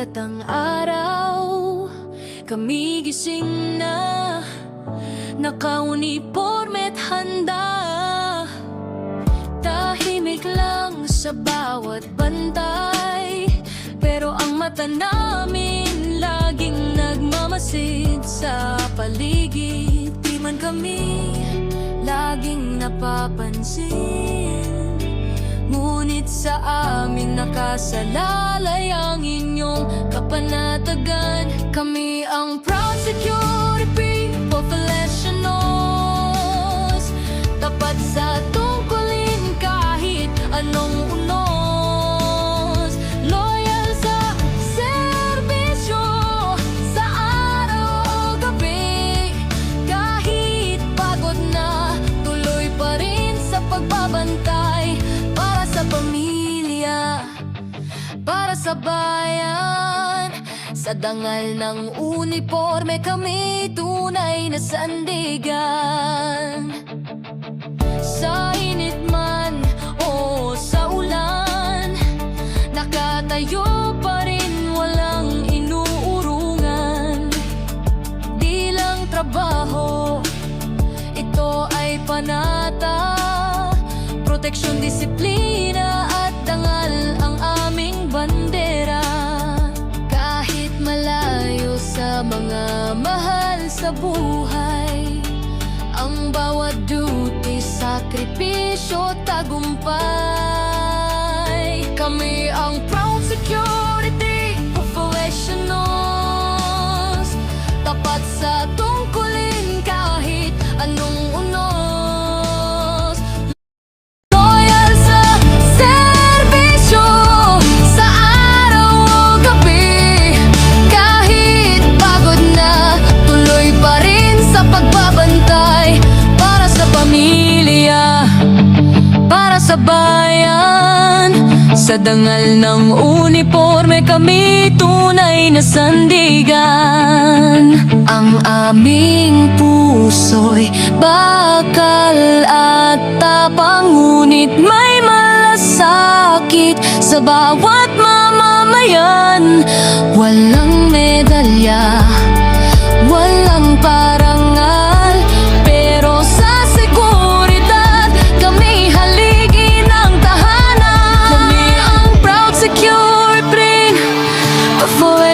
Katang araw, kami gising na, naka-uniporme't handa. Tahimik lang sa bawat bantay, pero ang mata namin laging nagmamasid sa paligid. Di man kami laging napapansin, ngunit sa amin nakasalalay ang inyong kapanatagan. Kami ang proud security professionals, tapat sa tungkulin kahit anong unos. Loyal sa serbisyo, sa araw o gabi, kahit pagod na, tuloy pa rin sa pagbabantay. Para sa pamilya, para sa bayan, sa dangal ng uniforme kami tunay na sandigan. Sa init man o sa ulan, nakatayo pa rin walang inuurungan. Di lang trabaho, ito ay panata, proteksyon, disiplina at dangal ang aming bandera. Kahit malayo sa mga mahal sa buhay, ang bawat duty, sakripisyo, tagumpay. Kami ang proud security professionals, tapat sa tungkulin kahit anong unos. Loyal sa serbisyo, sa araw o gabi, kahit pagod na, tuloy pa rin sa pagbabantay. Para sa pamilya, para sa bayan, sa dangal ng uniforme kami tunay na sandigan. Ang aming puso'y bakal at tapang, ngunit may malasakit sa bawat mamamayan. Walang medalya